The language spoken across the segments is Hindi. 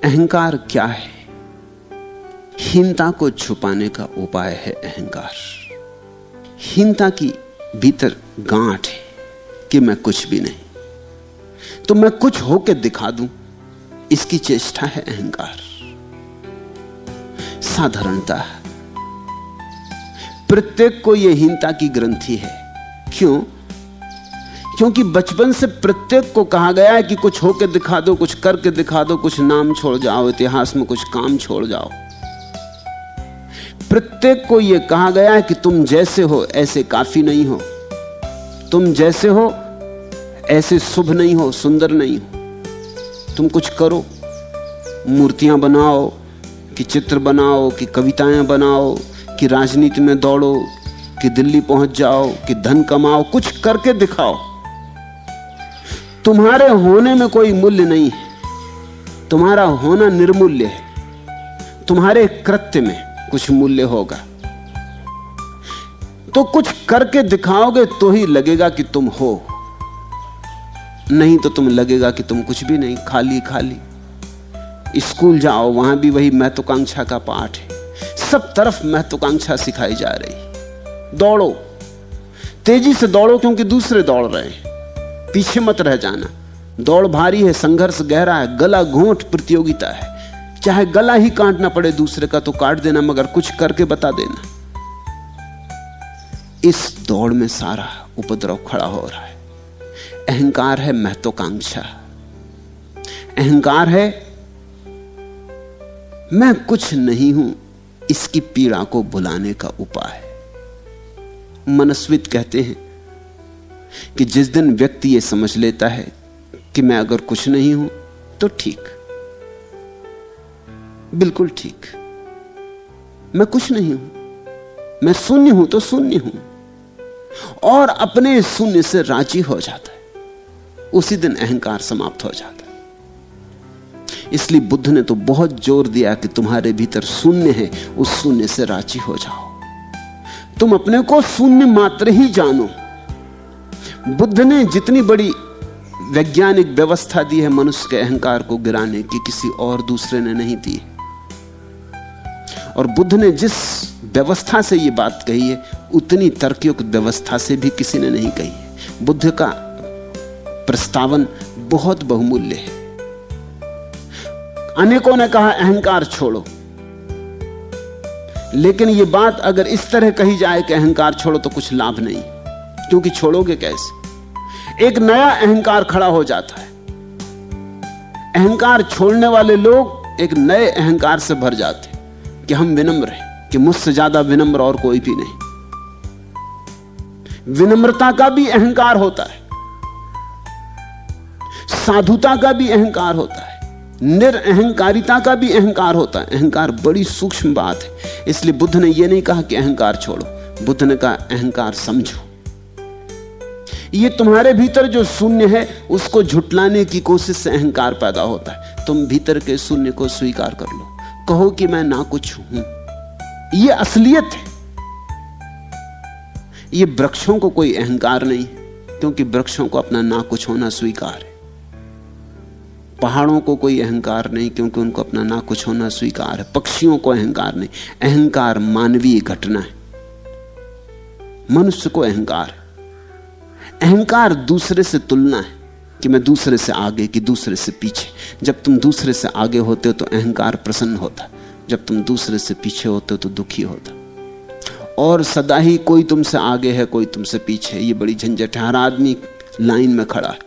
अहंकार क्या है? हीनता को छुपाने का उपाय है अहंकार। हीनता की भीतर गांठ है कि मैं कुछ भी नहीं, तो मैं कुछ होके दिखा दूं, इसकी चेष्टा है अहंकार। साधारणता प्रत्येक को यह हीनता की ग्रंथि है। क्यों? क्योंकि बचपन से प्रत्येक को कहा गया है कि कुछ होके दिखा दो, कुछ करके दिखा दो, कुछ नाम छोड़ जाओ, इतिहास में कुछ काम छोड़ जाओ। प्रत्येक को यह कहा गया है कि तुम जैसे हो ऐसे काफी नहीं हो, तुम जैसे हो ऐसे शुभ नहीं हो, सुंदर नहीं हो। तुम कुछ करो, मूर्तियां बनाओ, कि चित्र बनाओ, कि कविताएं बनाओ, कि राजनीति में दौड़ो, कि दिल्ली पहुंच जाओ, कि धन कमाओ, कुछ करके दिखाओ। तुम्हारे होने में कोई मूल्य नहीं है, तुम्हारा होना निर्मूल्य है। तुम्हारे कृत्य में कुछ मूल्य होगा, तो कुछ करके दिखाओगे तो ही लगेगा कि तुम हो, नहीं तो तुम लगेगा कि तुम कुछ भी नहीं, खाली खाली। स्कूल जाओ, वहां भी वही महत्वाकांक्षा का पाठ है, सब तरफ महत्वाकांक्षा सिखाई जा रही। दौड़ो, तेजी से दौड़ो, क्योंकि दूसरे दौड़ रहे हैं, पीछे मत रह जाना। दौड़ भारी है, संघर्ष गहरा है, गला घोंट प्रतियोगिता है। चाहे गला ही काटना पड़े दूसरे का तो काट देना, मगर कुछ करके बता देना। इस दौड़ में सारा उपद्रव खड़ा हो रहा है। अहंकार है महत्वाकांक्षा, अहंकार है मैं कुछ नहीं हूं, इसकी पीड़ा को भुलाने का उपाय। मनस्वित कहते हैं कि जिस दिन व्यक्ति यह समझ लेता है कि मैं अगर कुछ नहीं हूं तो ठीक, बिल्कुल ठीक, मैं कुछ नहीं हूं, मैं शून्य हूं तो शून्य हूं, और अपने शून्य से राजी हो जाता है, उसी दिन अहंकार समाप्त हो जाता है। इसलिए बुद्ध ने तो बहुत जोर दिया कि तुम्हारे भीतर शून्य है, उस शून्य से राजी हो जाओ। तुम अपने को शून्य मात्र ही जानो। बुद्ध ने जितनी बड़ी वैज्ञानिक व्यवस्था दी है मनुष्य के अहंकार को गिराने की, किसी और दूसरे ने नहीं दी। और बुद्ध ने जिस व्यवस्था से ये बात कही है, उतनी तर्कयुक्त व्यवस्था से भी किसी ने नहीं कही है। बुद्ध का प्रस्तावन बहुत बहुमूल्य है। अनेकों ने कहा अहंकार छोड़ो, लेकिन यह बात अगर इस तरह कही जाए कि अहंकार छोड़ो तो कुछ लाभ नहीं, क्योंकि छोड़ोगे कैसे? एक नया अहंकार खड़ा हो जाता है। अहंकार छोड़ने वाले लोग एक नए अहंकार से भर जाते हैं कि हम विनम्र हैं, कि मुझसे ज्यादा विनम्र और कोई भी नहीं। विनम्रता का भी अहंकार होता है, साधुता का भी अहंकार होता है, निरअहंकारिता का भी अहंकार होता है। अहंकार बड़ी सूक्ष्म बात है। इसलिए बुद्ध ने यह नहीं कहा कि अहंकार छोड़ो, बुद्ध ने कहा अहंकार समझो। ये तुम्हारे भीतर जो शून्य है उसको झुटलाने की कोशिश से अहंकार पैदा होता है। तुम भीतर के शून्य को स्वीकार कर लो, कहो कि मैं ना कुछ हूं। ये असलियत है। ये वृक्षों को कोई अहंकार नहीं, क्योंकि वृक्षों को अपना ना कुछ होना स्वीकार है। पहाड़ों को कोई अहंकार नहीं, क्योंकि उनको अपना ना कुछ होना स्वीकार है। पक्षियों को अहंकार नहीं। अहंकार मानवीय घटना है, मनुष्य को अहंकार है। अहंकार दूसरे से तुलना है, कि मैं दूसरे से आगे, कि दूसरे से पीछे। जब तुम दूसरे से आगे होते हो तो अहंकार प्रसन्न होता, जब तुम दूसरे से पीछे होते हो तो दुखी होता। और सदा ही कोई तुमसे आगे है, कोई तुमसे पीछे है, ये बड़ी झंझट है। हर आदमी लाइन में खड़ा है,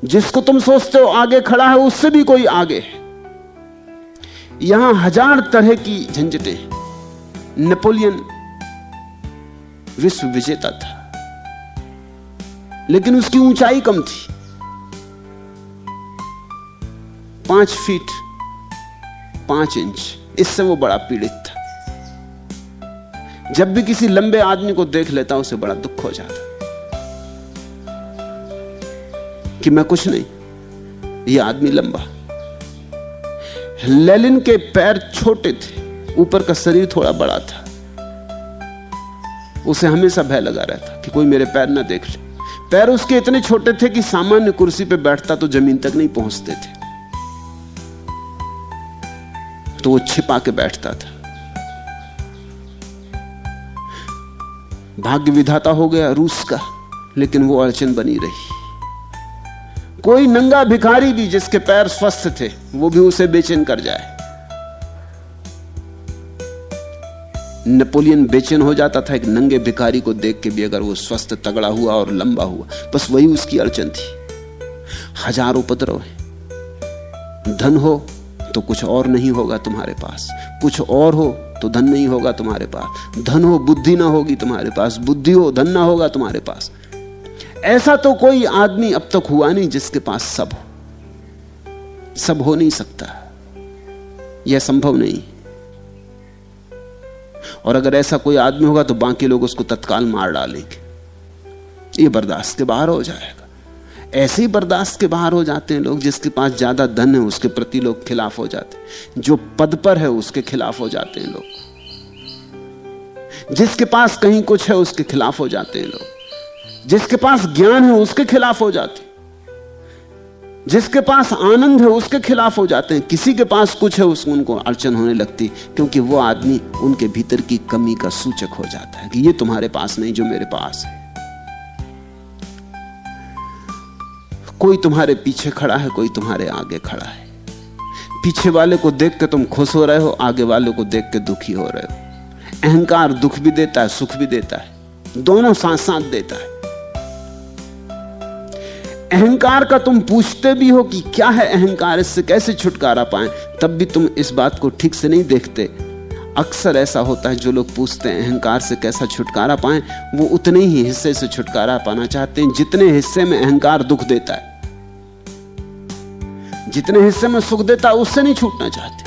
जिसको तुम सोचते हो आगे खड़ा है उससे भी कोई आगे है। यहां हजार तरह की झंझटें। नेपोलियन विश्व विजेता था, लेकिन उसकी ऊंचाई कम थी, 5 फीट 5 इंच। इससे वो बड़ा पीड़ित था। जब भी किसी लंबे आदमी को देख लेता उसे बड़ा दुख हो जाता कि मैं कुछ नहीं, ये आदमी लंबा। लेनिन के पैर छोटे थे, ऊपर का शरीर थोड़ा बड़ा था। उसे हमेशा भय लगा रहता कि कोई मेरे पैर ना देख ले। पैर उसके इतने छोटे थे कि सामान्य कुर्सी पे बैठता तो जमीन तक नहीं पहुंचते थे। तो वो छिपा के बैठता था। भाग्य विधाता हो गया रूस का, लेकिन वो अड़चन बनी रही। कोई नंगा भिखारी भी जिसके पैर स्वस्थ थे, वो भी उसे बेचैन कर जाए। नेपोलियन बेचैन हो जाता था एक नंगे भिखारी को देख के भी, अगर वो स्वस्थ तगड़ा हुआ और लंबा हुआ। बस वही उसकी अड़चन थी। हजार उपद्रव है। धन हो तो कुछ और नहीं होगा तुम्हारे पास, कुछ और हो तो धन नहीं होगा तुम्हारे पास। धन हो बुद्धि ना होगी तुम्हारे पास, बुद्धि हो धन ना होगा तुम्हारे पास। ऐसा तो कोई आदमी अब तक हुआ नहीं जिसके पास सब हो। सब हो नहीं सकता, यह संभव नहीं। और अगर ऐसा कोई आदमी होगा तो बाकी लोग उसको तत्काल मार डालेंगे। ये बर्दाश्त के बाहर हो जाएगा। ऐसे ही बर्दाश्त के बाहर हो जाते हैं लोग। जिसके पास ज्यादा धन है उसके प्रति लोग खिलाफ हो जाते हैं, जो पद पर है उसके खिलाफ हो जाते हैं लोग, जिसके पास कहीं कुछ है उसके खिलाफ हो जाते हैं लोग, जिसके पास ज्ञान है उसके खिलाफ हो जाते हैं, जिसके पास आनंद है उसके खिलाफ हो जाते हैं। किसी के पास कुछ है उसको उनको अड़चन होने लगती, क्योंकि वो आदमी उनके भीतर की कमी का सूचक हो जाता है कि ये तुम्हारे पास नहीं जो मेरे पास है। कोई तुम्हारे पीछे खड़ा है, कोई तुम्हारे आगे खड़ा है। पीछे वाले को देख के तुम खुश हो रहे हो, आगे वाले को देख के दुखी हो रहे हो। अहंकार दुख भी देता है, सुख भी देता है, दोनों साथ साथ देता है। अहंकार का तुम पूछते भी हो कि क्या है अहंकार, इससे कैसे छुटकारा पाएं, तब भी तुम इस बात को ठीक से नहीं देखते। अक्सर ऐसा होता है, जो लोग पूछते हैं अहंकार से कैसा छुटकारा पाएं, वो उतने ही हिस्से से छुटकारा पाना चाहते हैं जितने हिस्से में अहंकार दुख देता है। जितने हिस्से में सुख देता है उससे नहीं छूटना चाहते।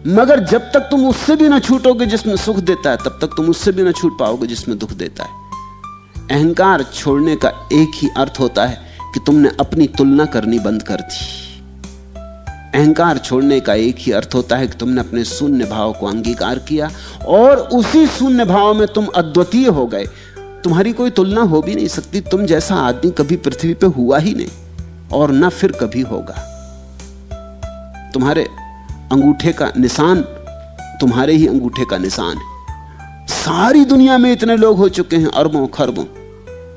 मगर जब तक तुम उससे भी ना छूटोगे जिसमें सुख देता है, तब तक तुम उससे भी ना छूट पाओगे जिसमें दुख देता है। अहंकार छोड़ने का एक ही अर्थ होता है कि तुमने अपनी तुलना करनी बंद कर दी। अहंकार छोड़ने का एक ही अर्थ होता है कि तुमने अपने शून्य भाव को अंगीकार किया और उसी शून्य भाव में तुम अद्वितीय हो गए। तुम्हारी कोई तुलना हो भी नहीं सकती। तुम जैसा आदमी कभी पृथ्वी पे हुआ ही नहीं और ना फिर कभी होगा। तुम्हारे अंगूठे का निशान तुम्हारे ही अंगूठे का निशान है। सारी दुनिया में इतने लोग हो चुके हैं, अरबों खरबों,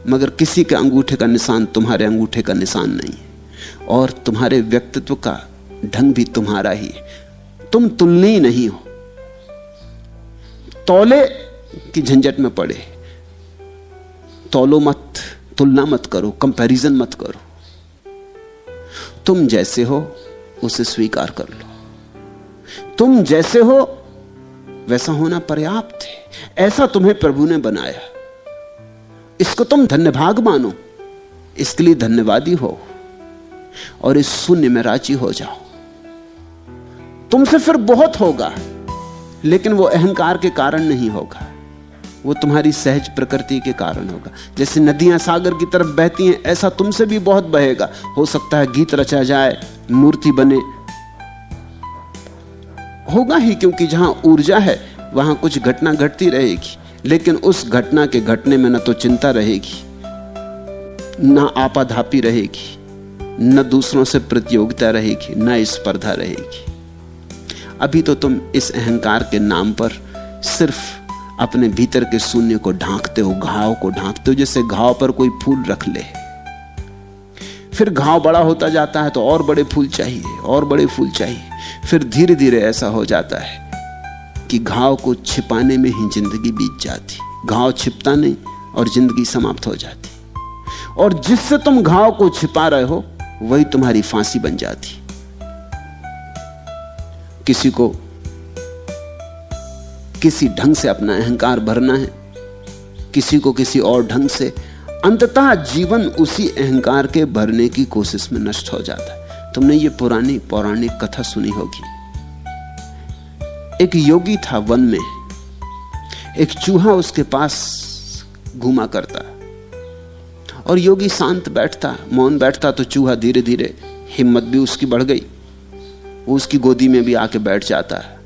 मगर किसी के अंगूठे का निशान तुम्हारे अंगूठे का निशान नहीं है। और तुम्हारे व्यक्तित्व का ढंग भी तुम्हारा ही है। तुम तुलनीय नहीं हो। तौले की झंझट में पड़े, तौलो मत, तुलना मत करो, कंपैरिजन मत करो। तुम जैसे हो उसे स्वीकार कर लो। तुम जैसे हो वैसा होना पर्याप्त है। ऐसा तुम्हें प्रभु ने बनाया, इसको तुम धन्यभाग मानो, इसके लिए धन्यवादी हो और इस शून्य में राजी हो जाओ। तुमसे फिर बहुत होगा, लेकिन वो अहंकार के कारण नहीं होगा, वो तुम्हारी सहज प्रकृति के कारण होगा। जैसे नदियां सागर की तरफ बहती हैं, ऐसा तुमसे भी बहुत बहेगा। हो सकता है गीत रचा जाए, मूर्ति बने, होगा ही, क्योंकि जहां ऊर्जा है वहां कुछ घटना घटती रहेगी। लेकिन उस घटना के घटने में न तो चिंता रहेगी, न आपाधापी रहेगी, न दूसरों से प्रतियोगिता रहेगी, न स्पर्धा रहेगी। अभी तो तुम इस अहंकार के नाम पर सिर्फ अपने भीतर के शून्य को ढांकते हो, घाव को ढांकते हो। जैसे घाव पर कोई फूल रख ले, फिर घाव बड़ा होता जाता है तो और बड़े फूल चाहिए, और बड़े फूल चाहिए। फिर धीरे धीरे ऐसा हो जाता है कि घाव को छिपाने में ही जिंदगी बीत जाती। घाव छिपता नहीं और जिंदगी समाप्त हो जाती। और जिससे तुम घाव को छिपा रहे हो वही तुम्हारी फांसी बन जाती। किसी को किसी ढंग से अपना अहंकार भरना है, किसी को किसी और ढंग से। अंततः जीवन उसी अहंकार के भरने की कोशिश में नष्ट हो जाता है। तुमने ये पुरानी पौराणिक कथा सुनी होगी। एक योगी था वन में, एक चूहा उसके पास घूमा करता और योगी शांत बैठता, मौन बैठता, तो चूहा धीरे धीरे हिम्मत भी उसकी बढ़ गई, वो उसकी गोदी में भी आके बैठ जाता है,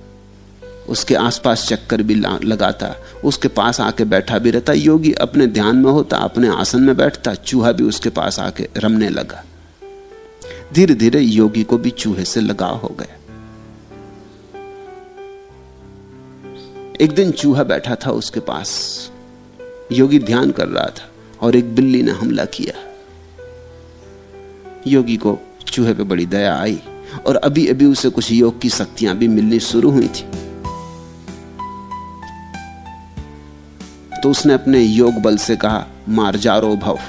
उसके आसपास चक्कर भी लगाता, उसके पास आके बैठा भी रहता। योगी अपने ध्यान में होता, अपने आसन में बैठता, चूहा भी उसके पास आके रमने लगा। धीरे धीरे योगी को भी चूहे से लगाव हो गया। एक दिन चूहा बैठा था उसके पास, योगी ध्यान कर रहा था और एक बिल्ली ने हमला किया। योगी को चूहे पे बड़ी दया आई और अभी अभी उसे कुछ योग की शक्तियां भी मिलनी शुरू हुई थी। तो उसने अपने योग बल से कहा, मार जारो भव।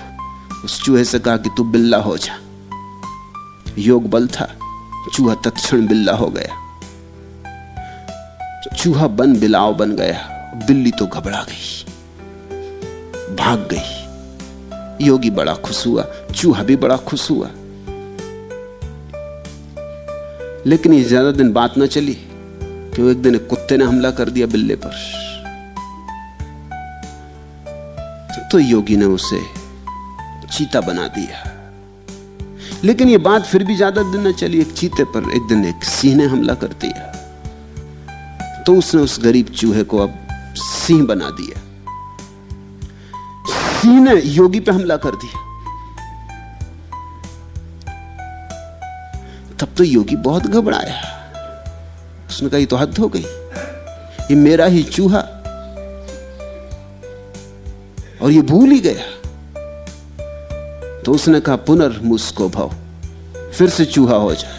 उस चूहे से कहा कि तू बिल्ला हो जा। योग बल था, चूहा तत्क्षण बिल्ला हो गया। चूहा बन बिलाव बन गया, बिल्ली तो घबरा गई, भाग गई। योगी बड़ा खुश हुआ, चूहा भी बड़ा खुश हुआ। लेकिन ये ज्यादा दिन बात न चली कि वो एक दिन एक कुत्ते ने हमला कर दिया बिल्ले पर। तो योगी ने उसे चीता बना दिया। लेकिन ये बात फिर भी ज्यादा दिन न चली। एक चीते पर एक दिन एक सिंह ने हमला कर दिया। तो उसने उस गरीब चूहे को अब सिंह बना दिया। सिंह ने योगी पे हमला कर दिया। तब तो योगी बहुत घबराया। उसने कहा, ये तो हद हो गई, ये मेरा ही चूहा, और ये भूल ही गया। तो उसने कहा, पुनर्मुस्को भव, फिर से चूहा हो जा।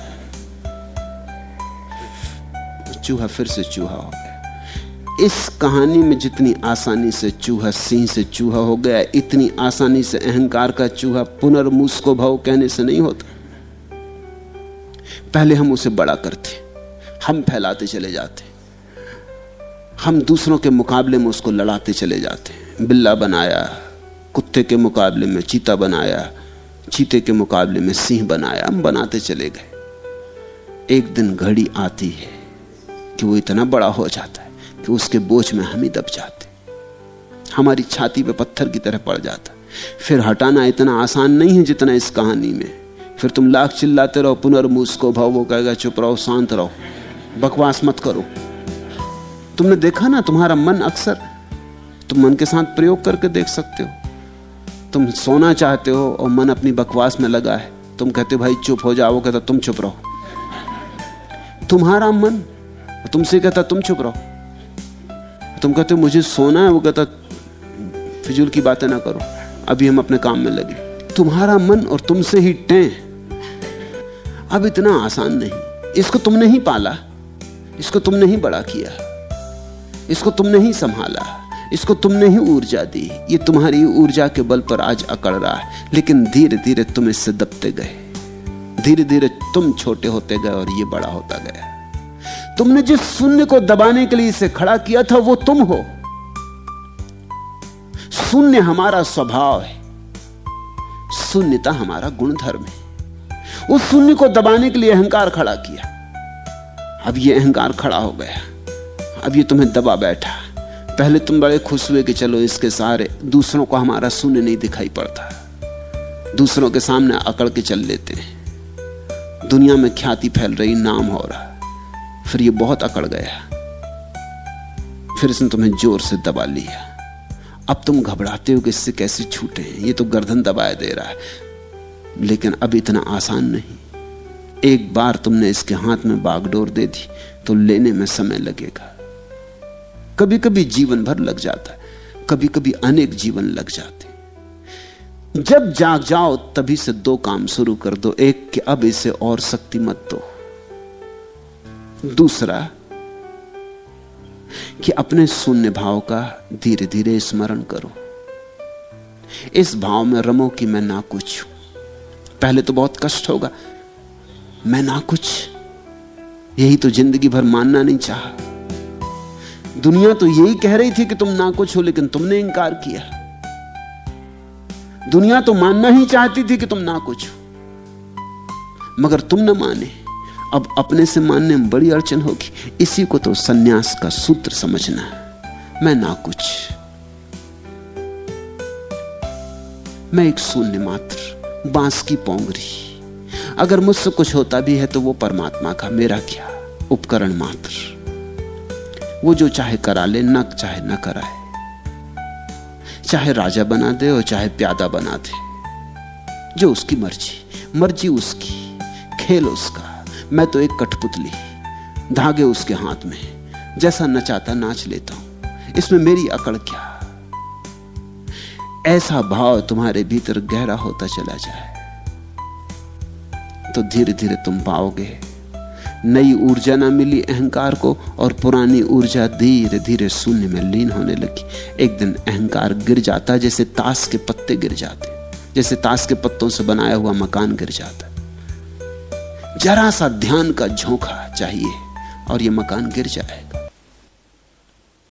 चूहा फिर से चूहा हो गया। इस कहानी में जितनी आसानी से चूहा सिंह से चूहा हो गया, इतनी आसानी से अहंकार का चूहा पुनर्मुस्को भव कहने से नहीं होता। पहले हम उसे बड़ा करते, हम फैलाते चले जाते, हम दूसरों के मुकाबले में उसको लड़ाते चले जाते। बिल्ला बनाया, कुत्ते के मुकाबले में चीता बनाया, चीते के मुकाबले में सिंह बनाया, हम बनाते चले गए। एक दिन घड़ी आती है कि वो इतना बड़ा हो जाता है कि उसके बोझ में हम ही दब जाते, हमारी छाती पे पत्थर की तरह पड़ जाता। फिर हटाना इतना आसान नहीं है जितना इस कहानी में। फिर तुम लाख चिल्लाते रहो, पुनर्मुस्को भव, वो कहेगा चुप रहो, शांत रहो, बकवास मत करो। तुमने देखा ना, तुम्हारा मन अक्सर, तुम मन के साथ प्रयोग करके देख सकते हो। तुम सोना चाहते हो और मन अपनी बकवास में लगा है, तुम कहते हो भाई चुप हो जाओ, कहता तुम चुप रहो। तुम्हारा मन तुमसे कहता तुम चुप रहो। तुम कहते हो मुझे सोना है, वो कहता फिजूल की बातें ना करो, अभी हम अपने काम में लगे। तुम्हारा मन और तुमसे ही टें। अब इतना आसान नहीं। इसको तुमने ही पाला, इसको तुमने ही बड़ा किया, इसको तुमने ही संभाला, इसको तुमने ही ऊर्जा दी। ये तुम्हारी ऊर्जा के बल पर आज अकड़ रहा है। लेकिन धीरे धीरे तुम इससे दबते गए, धीरे धीरे तुम छोटे होते गए और ये बड़ा होता गया। तुमने जिस शून्य को दबाने के लिए इसे खड़ा किया था वो तुम हो। शून्य हमारा स्वभाव है, शून्यता हमारा गुणधर्म है। उस शून्य को दबाने के लिए अहंकार खड़ा किया। अब ये अहंकार खड़ा हो गया, अब ये तुम्हें दबा बैठा। पहले तुम बड़े खुश हुए कि चलो इसके सहारे दूसरों को हमारा शून्य नहीं दिखाई पड़ता, दूसरों के सामने अकड़ के चल लेते हैं, दुनिया में ख्याति फैल रही, नाम हो रहा। फिर ये बहुत अकड़ गया, फिर इसने तुम्हें जोर से दबा लिया। अब तुम घबराते हो कि इससे कैसे छूटे, ये तो गर्दन दबाए दे रहा है। लेकिन अब इतना आसान नहीं। एक बार तुमने इसके हाथ में बागडोर दे दी तो लेने में समय लगेगा। कभी कभी जीवन भर लग जाता है, कभी कभी अनेक जीवन लग जाते। जब जाग जाओ तभी से दो काम शुरू कर दो। एक कि अब इसे और शक्ति मत दो, दूसरा कि अपने शून्य भाव का धीरे धीरे स्मरण करो। इस भाव में रमो कि मैं ना कुछ हूं। पहले तो बहुत कष्ट होगा, मैं ना कुछ, यही तो जिंदगी भर मानना नहीं चाहा। दुनिया तो यही कह रही थी कि तुम ना कुछ हो, लेकिन तुमने इंकार किया। दुनिया तो मानना ही चाहती थी कि तुम ना कुछ हो, मगर तुम न माने। अब अपने से मानने में बड़ी अड़चन होगी। इसी को तो सन्यास का सूत्र समझना है। मैं ना कुछ, मैं एक शून्य मात्र, बांस की पोंगरी। अगर मुझसे कुछ होता भी है तो वो परमात्मा का, मेरा क्या, उपकरण मात्र। वो जो चाहे करा ले, न चाहे न कराए, चाहे राजा बना दे और चाहे प्यादा बना दे, जो उसकी मर्जी। मर्जी उसकी, खेल उसका। मैं तो एक कठपुतली, धागे उसके हाथ में, जैसा नचाता नाच लेता हूं, इसमें मेरी अकड़ क्या। ऐसा भाव तुम्हारे भीतर गहरा होता चला जाए तो धीरे धीरे तुम पाओगे नई ऊर्जा ना मिली अहंकार को, और पुरानी ऊर्जा धीरे धीरे शून्य में लीन होने लगी। एक दिन अहंकार गिर जाता, जैसे ताश के पत्ते गिर जाते, जैसे ताश के पत्तों से बनाया हुआ मकान गिर जाता। जरा सा ध्यान का झोंका चाहिए और यह मकान गिर जाए।